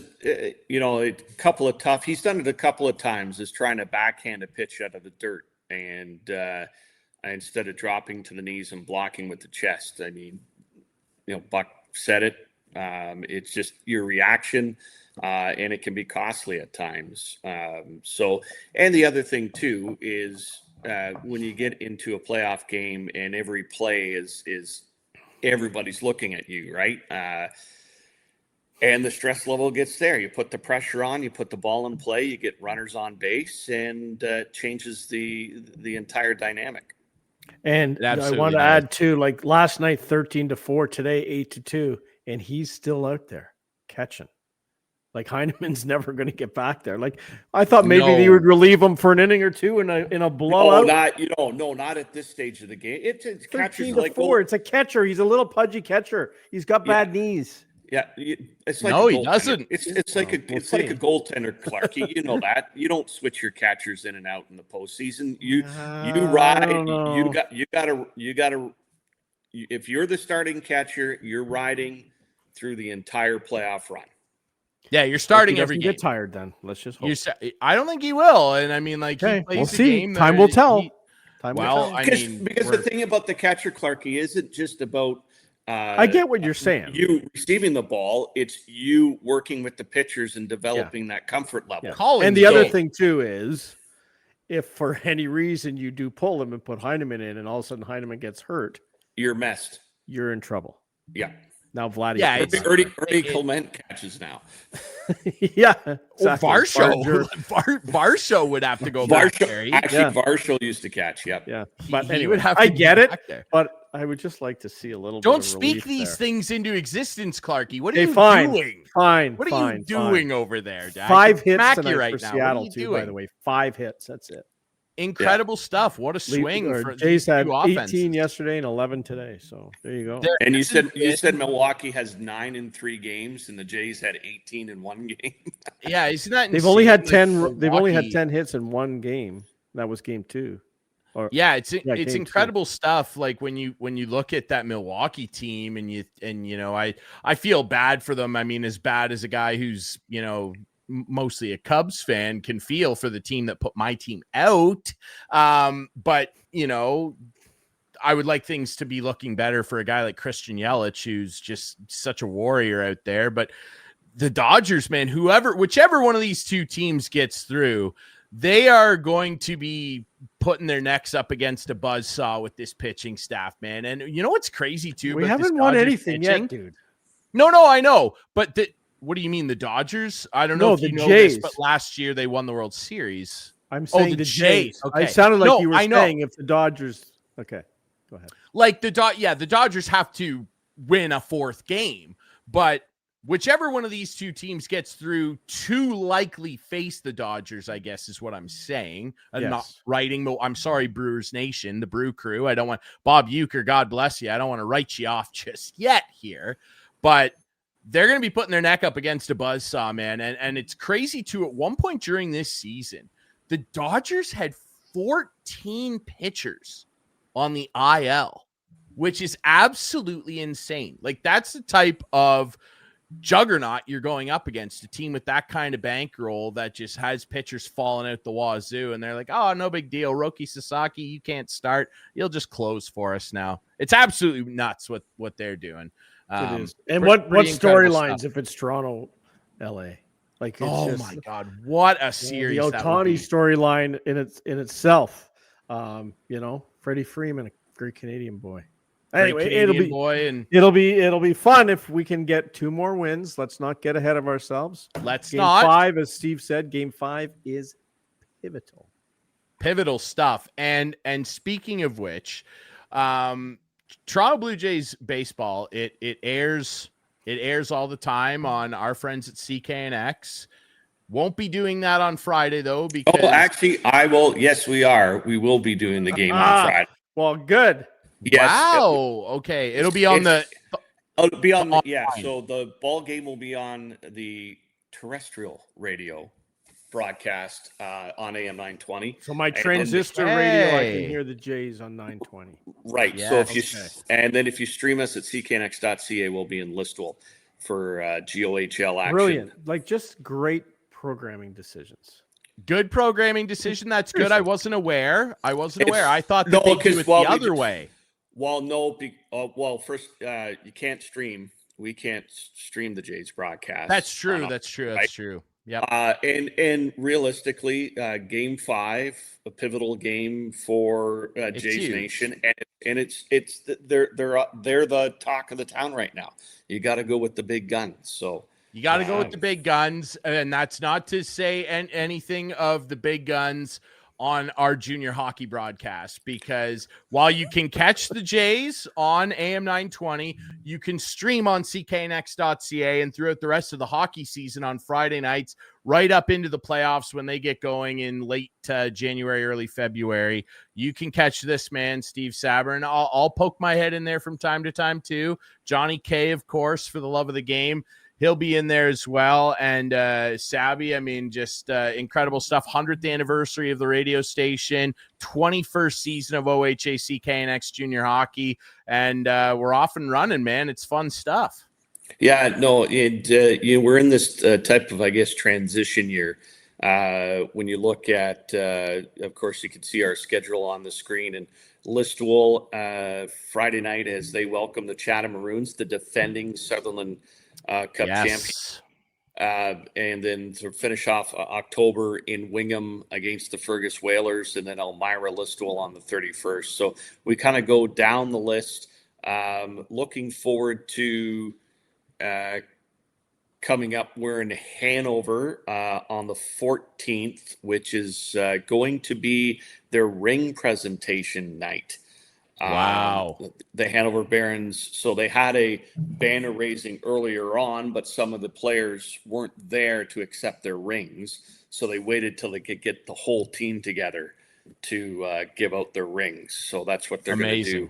couple of tough. He's done it a couple of times, is trying to backhand a pitch out of the dirt, and instead of dropping to the knees and blocking with the chest. I mean, Buck said it. It's just your reaction, and it can be costly at times. And the other thing too is when you get into a playoff game and every play is everybody's looking at you, right? And the stress level gets there. You put the pressure on, you put the ball in play, you get runners on base, and changes the entire dynamic. And I want to add too, like last night, 13-4, today 8-2, and he's still out there catching. Like Heineman's never going to get back there. Like I thought maybe they would relieve him for an inning or two in a blowout. Not at this stage of the game. It's 13-4. It's a catcher. He's a little pudgy catcher. He's got bad knees. Yeah, it's like he doesn't. It's like a goaltender, Clark. You know that. You don't switch your catchers in and out in the postseason. You ride. You gotta. If you're the starting catcher, you're riding through the entire playoff run. Yeah, you're starting every game. Get tired then. Let's just hope. I don't think he will. And I mean, like, we'll see. Time will tell. Because the thing about the catcher, Clark, he isn't just about I get what you're saying. You receiving the ball, it's you working with the pitchers and developing that comfort level. Yeah. And the other thing too is, if for any reason you do pull him and put Heineman in, and all of a sudden Heineman gets hurt, you're messed. You're in trouble. Yeah. Now Vladdy. Yeah, Ernie Clement catches now. Yeah. Exactly. Varsho would have to go back there. Varsho used to catch. Yep. Yeah. But he anyway, would have to I get it. There. But I would just like to see a little. Don't bit of speak these there. things into existence, Clarky. What are you doing? Fine. What are you doing over there, Dad? 5 hits tonight right for now. Seattle too. By the way, 5 hits. That's it. Incredible stuff. What a swing! For Jays had 18 yesterday and 11 today. So there you go. And you said Milwaukee has 9 in 3 games, and the Jays had 18 in 1 game. Yeah, it's not. They've only had 10. They've only had 10 hits in 1 game. That was game 2. It's incredible stuff. Like when you look at that Milwaukee team, and I feel bad for them. I mean, as bad as a guy who's mostly a Cubs fan can feel for the team that put my team out. But I would like things to be looking better for a guy like Christian Yelich, who's just such a warrior out there. But the Dodgers, man, whichever one of these two teams gets through, they are going to be putting their necks up against a buzzsaw with this pitching staff, man. And you know what's crazy too? We haven't won anything yet, dude. No, I know. But what do you mean, the Dodgers? I don't know if you know Jays. this, but last year they won the World Series. I'm saying the Jays. Okay. I sounded like you were saying if the Dodgers. Okay, go ahead. Like the Dodgers have to win a 4th game, but whichever one of these two teams gets through to likely face the Dodgers, I guess is what I'm saying. I'm not writing. I'm sorry, Brewers Nation, the Brew Crew. I don't want Bob Uecker, God bless you. I don't want to write you off just yet here, but they're going to be putting their neck up against a buzzsaw, man. And it's crazy too. At one point during this season, the Dodgers had 14 pitchers on the IL, which is absolutely insane. Like that's the type of juggernaut you're going up against, a team with that kind of bankroll that just has pitchers falling out the wazoo, and they're like, oh, no big deal, Roki Sasaki, you can't start, you'll just close for us now. It's absolutely nuts what they're doing. It is. And what storylines if it's Toronto, LA? Like, it's my God, what a series! The Ohtani storyline in itself. Freddie Freeman, a great Canadian boy. Anyway, it'll be fun if we can get 2 more wins. Let's not get ahead of ourselves. Game 5, as Steve said, Game 5 is pivotal stuff. And speaking of which, Toronto Blue Jays baseball, it airs all the time on our friends at CKNX. Won't be doing that on Friday though, because actually I will. Yes, we are. We will be doing the game on Friday. Well, good. Yes. Wow. Okay. It'll be on the. It'll be on the. Yeah. So the ball game will be on the terrestrial radio broadcast on AM 920. So my transistor radio, I can hear the Jays on 920. Right. Yes, so if you stream us at CKNX.ca, we'll be in Listowel for GOHL action. Brilliant. Like just great programming decisions. Good programming decision. That's good. I wasn't aware. I thought that they do it the other way. Well, no. First, you can't stream. We can't stream the Jays broadcast. That's true. That's true. Yeah. And realistically, Game 5, a pivotal game for Jays Nation, and they're the talk of the town right now. You got to go with the big guns. So you got to go with the big guns, and that's not to say anything of the big guns on our junior hockey broadcast, because while you can catch the Jays on AM 920, you can stream on CKNX.ca, and throughout the rest of the hockey season on Friday nights, right up into the playoffs when they get going in late January, early February, you can catch this man, Steve Sabourin. I'll poke my head in there from time to time too. Johnny K, of course, for the love of the game. He'll be in there as well. And Sabby, I mean, just incredible stuff. 100th anniversary of the radio station, 21st season of OHA CKNX Junior Hockey. And we're off and running, man. It's fun stuff. Yeah, no, we're in this type of, I guess, transition year. When you look at, of course, you can see our schedule on the screen, and Listowel Friday night as they welcome the Chatham Maroons, the defending Sutherland Cup champions. And then to finish off October in Wingham against the Fergus Whalers, and then Elmira Listowel on the 31st. So we kind of go down the list. Looking forward to coming up. We're in Hanover on the 14th, which is going to be their ring presentation night. Wow. The Hanover Barons. So they had a banner raising earlier on, but some of the players weren't there to accept their rings. So they waited till they could get the whole team together to give out their rings. So that's what they're going to do.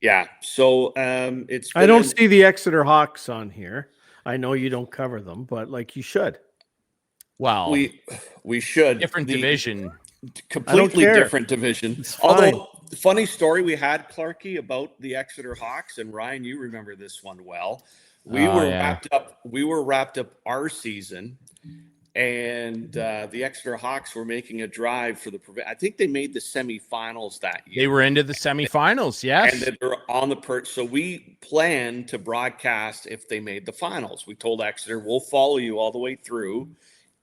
Yeah. So I don't see the Exeter Hawks on here. I know you don't cover them, but like you should. Well, we should. Different division. Completely different division. Although, funny story we had, Clarkie, about the Exeter Hawks, and Ryan, you remember this one well. We were wrapped up our season, and the Exeter Hawks were making a drive for I think they made the semifinals that year. They were into the semifinals, yes. And they were on the perch. So we planned to broadcast if they made the finals. We told Exeter, we'll follow you all the way through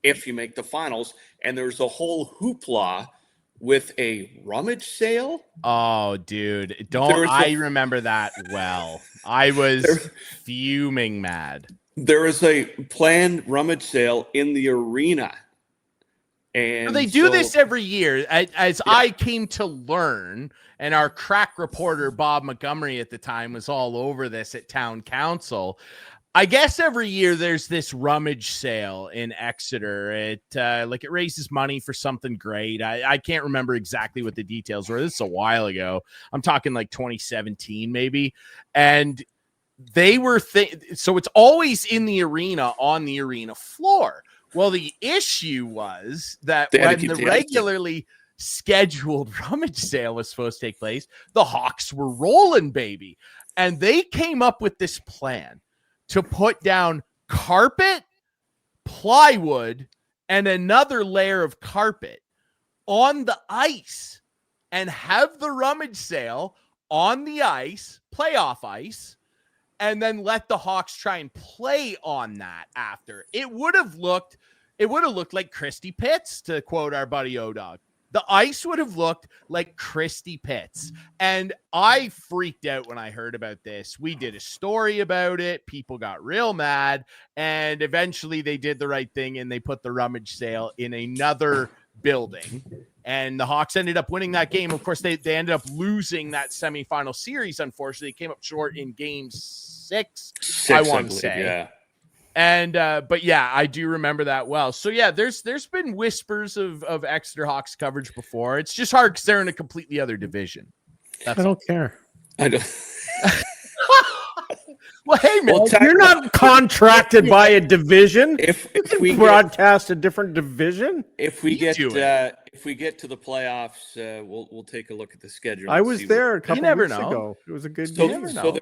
if you make the finals. And there's a whole hoopla with a rummage sale. Oh, dude. I remember that well. I was fuming mad. There is a planned rummage sale in the arena. And they do this every year. As I came to learn, and our crack reporter, Bob Montgomery at the time, was all over this at town council. I guess every year there's this rummage sale in Exeter. It raises money for something great. I can't remember exactly what the details were. This is a while ago. I'm talking like 2017 maybe. And they were so it's always in the arena, on the arena floor. Well, the issue was that when the regularly scheduled rummage sale was supposed to take place, the Hawks were rolling, baby. And they came up with this plan to put down carpet, plywood, and another layer of carpet on the ice and have the rummage sale on the ice, playoff ice, and then let the Hawks try and play on that after. It would have looked like Christy Pitts, to quote our buddy O-Dog. The ice would have looked like Christy Pitts. And I freaked out when I heard about this. We did a story about it. People got real mad. And eventually they did the right thing and they put the rummage sale in another building. And the Hawks ended up winning that game. Of course, they ended up losing that semifinal series, unfortunately. They came up short in game six I want to say. Yeah. And but yeah, I do remember that well. So yeah, there's been whispers of Exeter Hawks coverage before. It's just hard because they're in a completely other division. I don't care. I don't. Well, hey man, you're not contracted by a division. If we broadcast a different division, if we get to the playoffs, we'll take a look at the schedule. I was there a couple weeks ago. It was a good game. So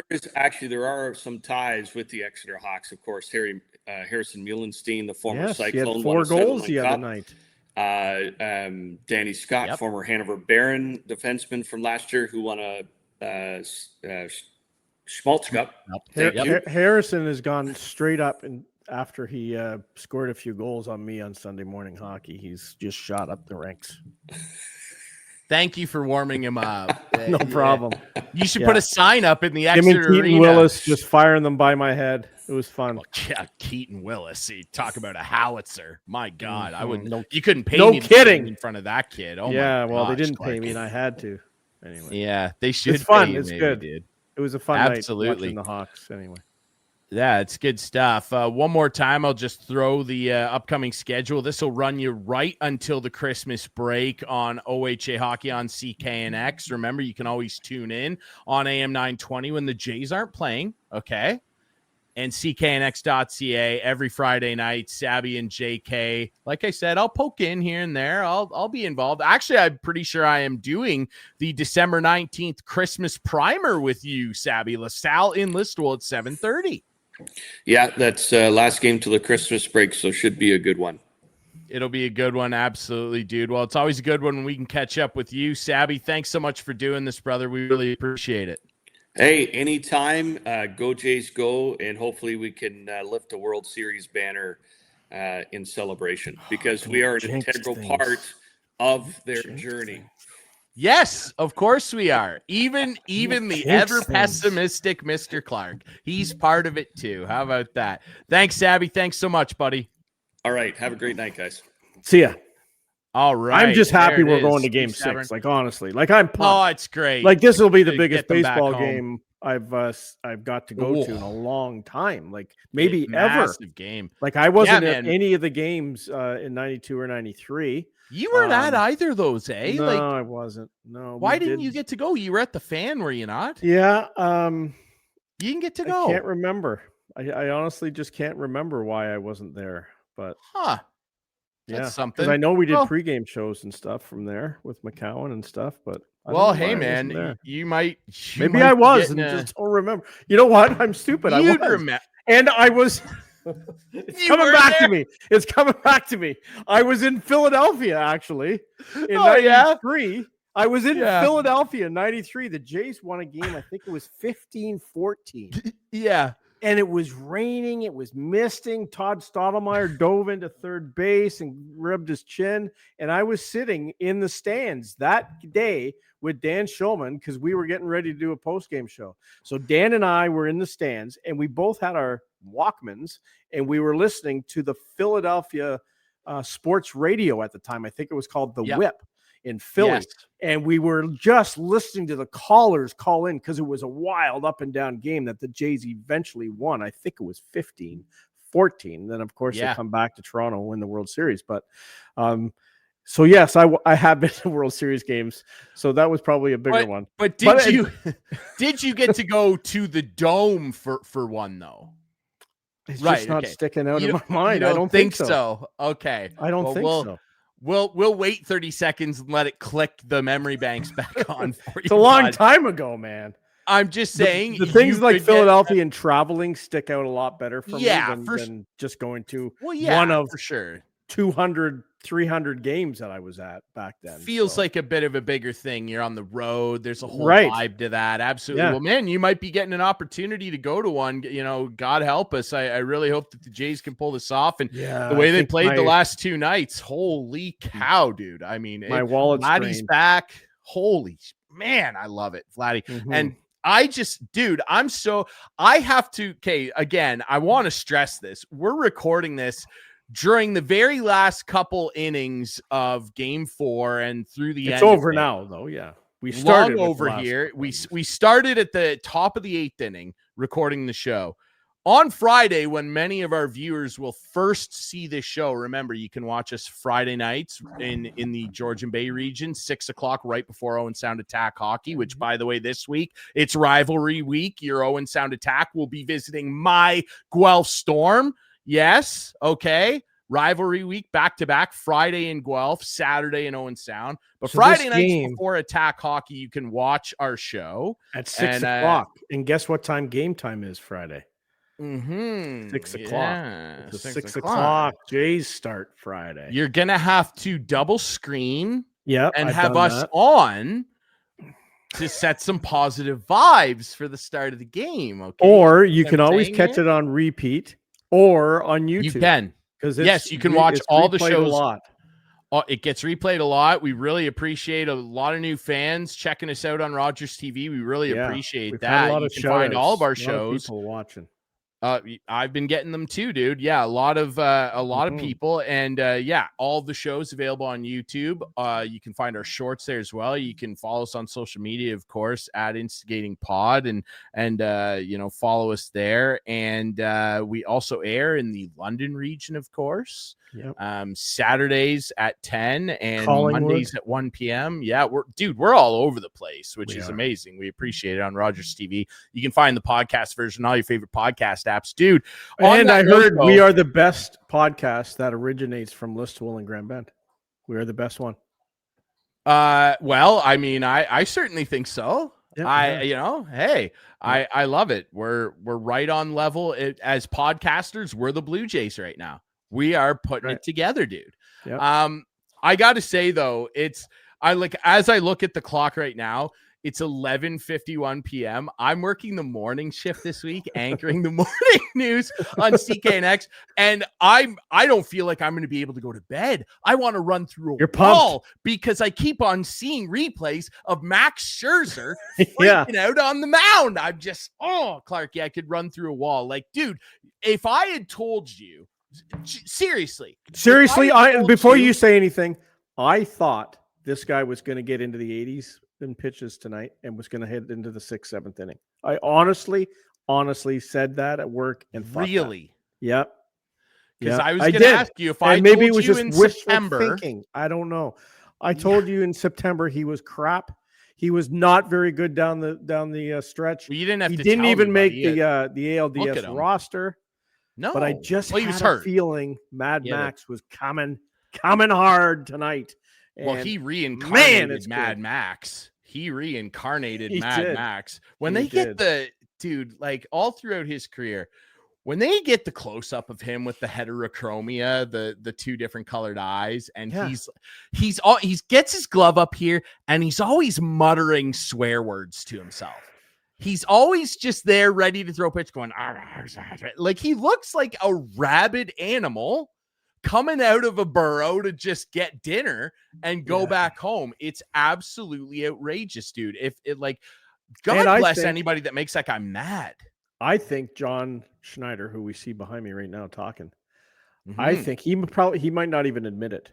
there are some ties with the Exeter Hawks. Of course, Harrison Muhlenstein, the former Cyclone, he had 4 goals the other night. Danny Scott, former Hanover Baron defenseman from last year, who won a Schmaltz Cup. Harrison has gone straight up, and after he scored a few goals on me on Sunday morning hockey, he's just shot up the ranks. Thank you for warming him up. No problem. You should put a sign up in the Exeter arena. Keaton Willis just firing them by my head. It was fun. Well, yeah, Keaton Willis. You talk about a howitzer. My God, I wouldn't. You couldn't pay me kidding in front of that kid. Oh yeah, my well, gosh, they didn't pay me, and I had to. Anyway, yeah, they should. It's fun. Pay it's you, good. Dude. It was a fun night watching the Hawks. Anyway. Yeah, it's good stuff. One more time, I'll just throw the upcoming schedule. This will run you right until the Christmas break on OHA Hockey on CKNX. Remember, you can always tune in on AM 920 when the Jays aren't playing, okay? And CKNX.ca every Friday night, Sabby and JK. Like I said, I'll poke in here and there. I'll be involved. Actually, I'm pretty sure I am doing the December 19th Christmas primer with you, Sabby. LaSalle in Listowel at 7:30. Yeah, that's last game till the Christmas break, so should be a good one. It'll be a good one. Absolutely, dude. Well, it's always a good one when we can catch up with you. Sabby, thanks so much for doing this, brother. We really appreciate it. Hey, anytime, go Jays go, and hopefully we can lift a World Series banner in celebration, because we are an integral part of their journey. Yes, of course we are. Even the ever pessimistic Mr. Clark, he's part of it too. How about that? Thanks, Sabby. Thanks so much, buddy. All right. Have a great night, guys. See ya. All right. I'm just happy we're going to game 6. Like, honestly, like I'm pumped. Oh, it's great. Like, this will be the biggest baseball game I've got to go to in a long time. Like, maybe ever. Massive game. Like, I wasn't at any of the games in 92 or 93. You weren't at either of those, eh? No, like, I wasn't. No. Why didn't you get to go? You were at the Fan, were you not? Yeah. You didn't get to go. I can't remember. I honestly just can't remember why I wasn't there. But that's something. Because I know we did pregame shows and stuff from there with McCowan and stuff. But hey, man, you might. Maybe I was and just don't remember. You know what? I'm stupid. I was. Remember. And I was. It's coming back to me. It's coming back to me. I was in Philadelphia, actually, in 93. I was in Philadelphia in 93. The Jays won a game. I think it was 15-14. Yeah. And it was raining. It was misting. Todd Stottlemyre dove into third base and rubbed his chin. And I was sitting in the stands that day with Dan Schulman because we were getting ready to do a post-game show. So Dan and I were in the stands, and we both had our Walkmans, and we were listening to the Philadelphia sports radio at the time. I think it was called The Whip in Philly. Yes. And we were just listening to the callers call in because it was a wild up and down game that the Jays eventually won. I think it was 15-14. Then, of course, they come back to Toronto and win the World Series. But so, yes, I have been to World Series games. So that was probably a bigger one. But did you get to go to the Dome for one, though? It's just not sticking out in my mind. I don't think so. Okay. I don't think so. We'll wait 30 seconds and let it click the memory banks back on for you. It's a long time ago, man. I'm just saying the things like Philadelphia and traveling stick out a lot better for me than just going to one of for sure 200, 300 games that I was at back then. Feels like a bit of a bigger thing. You're on the road. There's a whole vibe to that. Absolutely. Yeah. Well, man, you might be getting an opportunity to go to one. You know, God help us. I really hope that the Jays can pull this off. And the way they played the last 2 nights, holy cow, dude. I mean, my wallet's Vladdy's back. Holy man, I love it, Vladdy. Mm-hmm. And I have to, again, I want to stress this. We're recording this during the very last couple innings of Game 4 and through the end. It's over now, though. Yeah, we started over here. We started at the top of the 8th inning, recording the show on Friday when many of our viewers will first see this show. Remember, you can watch us Friday nights in the Georgian Bay region, 6:00 right before Owen Sound Attack Hockey. Which, by the way, this week it's rivalry week. Your Owen Sound Attack will be visiting my Guelph Storm. Yes. Okay. Rivalry week, back-to-back, Friday in Guelph, Saturday in Owen Sound. But so Friday nights before Attack Hockey, you can watch our show. At 6:00. And guess what time game time is Friday? 6:00. Yeah. It's 6:00. Jays start Friday. You're going to have to double screen and I've have us on to set some positive vibes for the start of the game. Okay. Or you can always catch it on repeat or on YouTube. You can. Because you can watch all the shows. It gets replayed a lot. We really appreciate a lot of new fans checking us out on Rogers TV. We really appreciate that. You can find all of our shows. People watching. I've been getting them too, dude. Yeah, a lot of people, and all the shows available on YouTube. You can find our shorts there as well. You can follow us on social media, of course, at Instigating Pod, and follow us there. And we also air in the London region, of course. Yep. Saturdays at 10 and Mondays at 1 p.m. Yeah, we're all over the place, which is amazing. We appreciate it on Rogers TV. You can find the podcast version, all your favorite podcast apps, dude. And I heard we are the best podcast that originates from Listowel and Grand Bend. We are the best one. Well, I mean, I certainly think so. Yeah, I love it. We're right on level as podcasters. We're the Blue Jays right now. We are putting it together, dude. Yeah. I got to say though, as I look at the clock right now, it's 11:51 p.m. I'm working the morning shift this week, anchoring the morning news on CKNX, and I don't feel like I'm going to be able to go to bed. I want to run through a wall because I keep on seeing replays of Max Scherzer freaking out on the mound. I'm just, Clarky, I could run through a wall. Like, dude, if I had told you, seriously, before you say anything, I thought this guy was going to get into the 80s in pitches tonight and was going to head into the 6th, 7th inning. I honestly said that at work and thought really, that. Yep. Because I was going to ask you if I maybe told it was you just in wishful September. Thinking. I don't know. I told you in September he was crap. He was not very good down the stretch. Well, you didn't have he to didn't tell even me, make the ALDS roster. No, but I just he was had hurt. a feeling Max was coming hard tonight. And well, he reincarnated Mad Max. He reincarnated he Mad did. Max. When he they did. get the dude, like all throughout his career, when they get the close up of him with the heterochromia, the two different colored eyes, and he gets his glove up here and he's always muttering swear words to himself. He's always just there ready to throw a pitch going, like he looks like a rabid animal coming out of a burrow to just get dinner and go back home. It's absolutely outrageous, dude. If it like, God bless anybody that makes that guy mad. I think John Schneider, who we see behind me right now talking, I think he might not even admit it.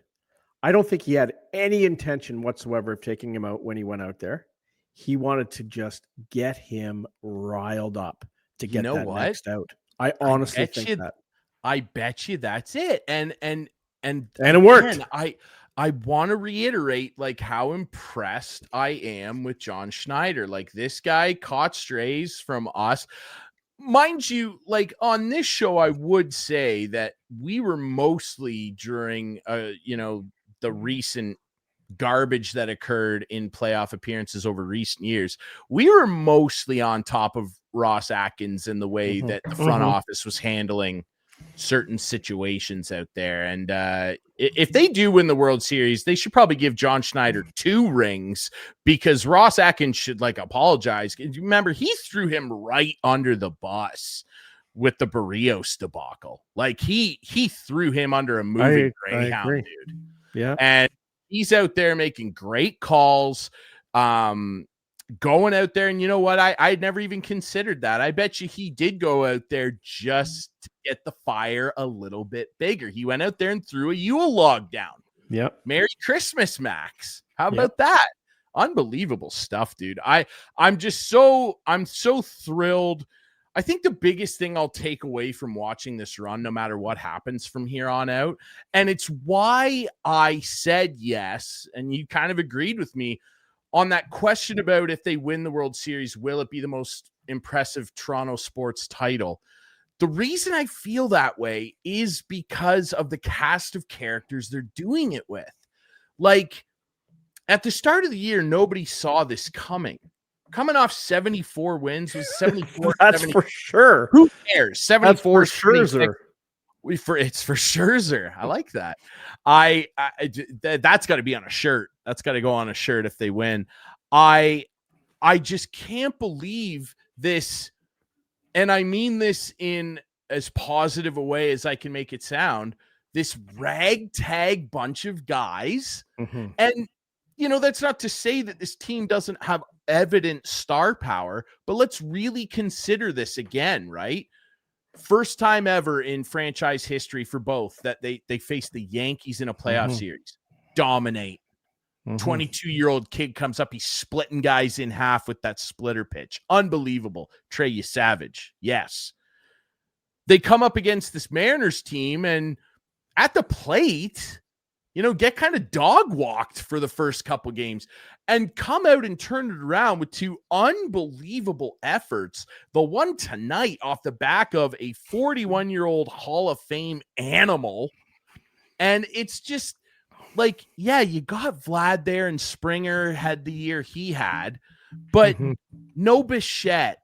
I don't think he had any intention whatsoever of taking him out when he went out there. He wanted to just get him riled up to get next out. I honestly think that. I bet you that's it. And it worked. I want to reiterate like how impressed I am with John Schneider. Like this guy caught strays from us. Mind you, like on this show, I would say that we were mostly during the recent garbage that occurred in playoff appearances over recent years. We were mostly on top of Ross Atkins and the way that the front office was handling certain situations out there. And if they do win the World Series, they should probably give John Schneider 2 rings because Ross Atkins should like apologize. Remember, he threw him right under the bus with the Barrios debacle. Like he threw him under a moving Greyhound, dude. Yeah. And he's out there making great calls, going out there. And you know what? I'd never even considered that. I bet you he did go out there just to get the fire a little bit bigger. He went out there and threw a Yule log down. Yep. Merry Christmas, Max. How about that? Unbelievable stuff, dude. I'm so thrilled. I think the biggest thing I'll take away from watching this run, no matter what happens from here on out, and it's why I said yes, and you kind of agreed with me on that question about if they win the World Series, will it be the most impressive Toronto sports title? The reason I feel that way is because of the cast of characters they're doing it with. Like, at the start of the year, nobody saw this coming. Coming off 74 wins was 74. That's 70. for sure. Who cares? 74 That's for Scherzer. It's for Scherzer. I like that. That's got to be on a shirt. That's got to go on a shirt if they win. I just can't believe this, and I mean this in as positive a way as I can make it sound. This ragtag bunch of guys, and that's not to say that this team doesn't have evident star power, but let's really consider this again, right? First time ever in franchise history for both that they face the Yankees in a playoff series. Dominate. 22-year-old kid comes up, he's splitting guys in half with that splitter pitch. Unbelievable. Trey, you savage. Yes. They come up against this Mariners team and at the plate, get kind of dog walked for the first couple games and come out and turn it around with 2 unbelievable efforts. The one tonight off the back of a 41-year-old Hall of Fame animal. And it's just like, you got Vlad there and Springer had the year he had, but no Bichette,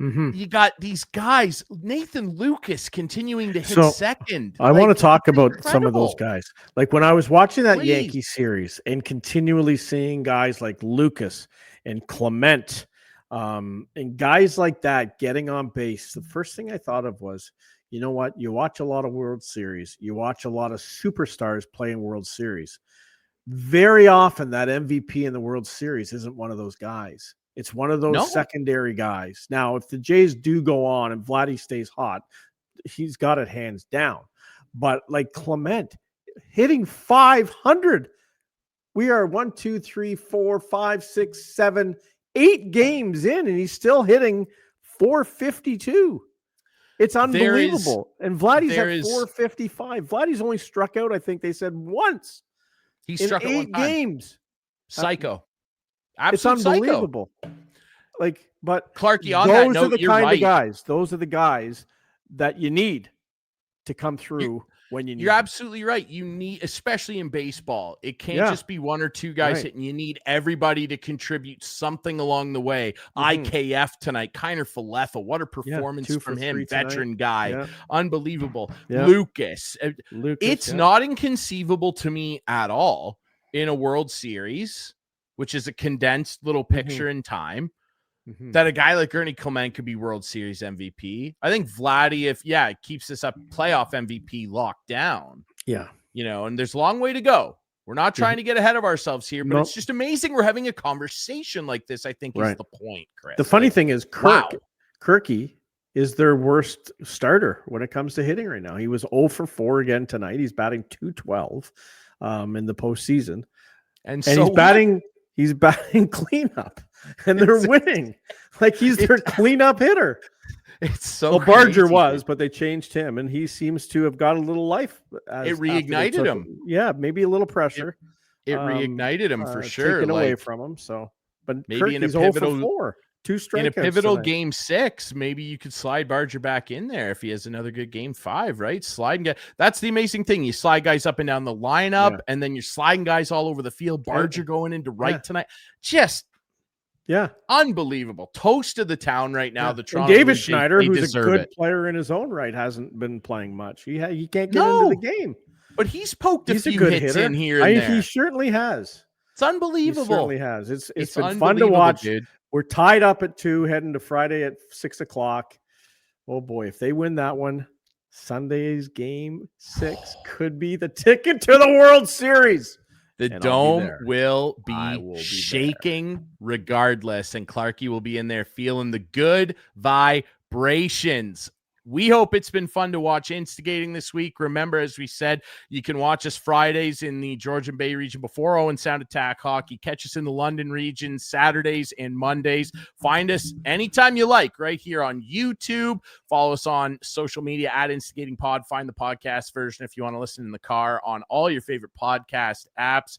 You got these guys, Nathan Lucas continuing to hit second. I want to talk about some of those incredible. guys. Like when I was watching that Please. Yankee series and continually seeing guys like Lucas and Clement and guys like that getting on base, the first thing I thought of was, you know what? You watch a lot of World Series. You watch a lot of superstars playing World Series. Very often that MVP in the World Series isn't one of those guys. It's one of those secondary guys. Now, if the Jays do go on and Vladdy stays hot, he's got it hands down. But like Clement hitting 500, we are 1, 2, 3, 4, 5, 6, 7, 8 games in, and he's still hitting 452. It's unbelievable. And Vladdy's at 455. Vladdy's only struck out, I think they said, once. He struck out 8 games. Psycho. It's unbelievable. Psycho. Like, but Clarky, on that note, those are the you're kind right. of guys. Those are the guys that you need to come through when you need. You're absolutely right. You need, especially in baseball, it can't just be 1 or 2 guys hitting. You need everybody to contribute something along the way. IKF tonight, Kiner Falefa. What a performance from him, veteran guy, unbelievable. Lucas. It's not inconceivable to me at all in a World Series, which is a condensed little picture in time, that a guy like Ernie Clement could be World Series MVP. I think Vladdy, if keeps this up, playoff MVP locked down. Yeah. You know, and there's a long way to go. We're not trying to get ahead of ourselves here, but it's just amazing we're having a conversation like this, I think is the point, Chris. The funny thing is Kirky is their worst starter when it comes to hitting right now. He was 0 for 4 again tonight. He's batting .212 in the postseason. And he's batting cleanup, and they're winning. Like he's their cleanup hitter. It's so well, Barger was, but they changed him, and he seems to have got a little life. It reignited him. Yeah, maybe a little pressure. It reignited him for sure. Taken away from him. So, but maybe Kirky's 0 for 4. 2 strikeouts in a pivotal tonight. Game 6, maybe you could slide Barger back in there if he has another good Game 5, right? Slide and get. That's the amazing thing. You slide guys up and down the lineup, and then you're sliding guys all over the field. Barger going into right tonight. Just unbelievable. Toast of the town right now. The Toronto David Schneider, who's a good player in his own right, hasn't been playing much. He can't get into the game. But he's poked a few hits in here and there. He certainly has. It's unbelievable. He certainly has. It's been fun to watch. Dude. We're tied up at 2, heading to Friday at 6 o'clock. Oh boy, if they win that one, Sunday's Game 6 could be the ticket to the World Series. The dome will be shaking regardless, and Clarky will be in there feeling the good vibrations. We hope it's been fun to watch Instigating this week. Remember, as we said, you can watch us Fridays in the Georgian Bay region before Owen Sound Attack Hockey. Catch us in the London region Saturdays and Mondays. Find us anytime you like right here on YouTube. Follow us on social media at Instigating Pod. Find the podcast version if you want to listen in the car on all your favorite podcast apps.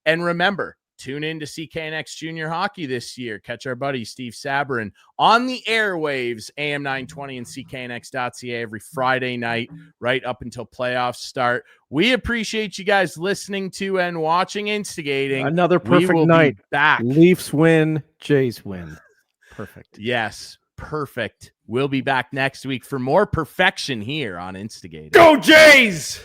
And remember, tune in to CKNX Junior Hockey this year. Catch our buddy Steve Sabourin on the airwaves, AM 920 and CKNX.ca every Friday night, right up until playoffs start. We appreciate you guys listening to and watching Instigating. Another perfect night. Back. Leafs win, Jays win. Perfect. Yes, perfect. We'll be back next week for more perfection here on Instigating. Go Jays!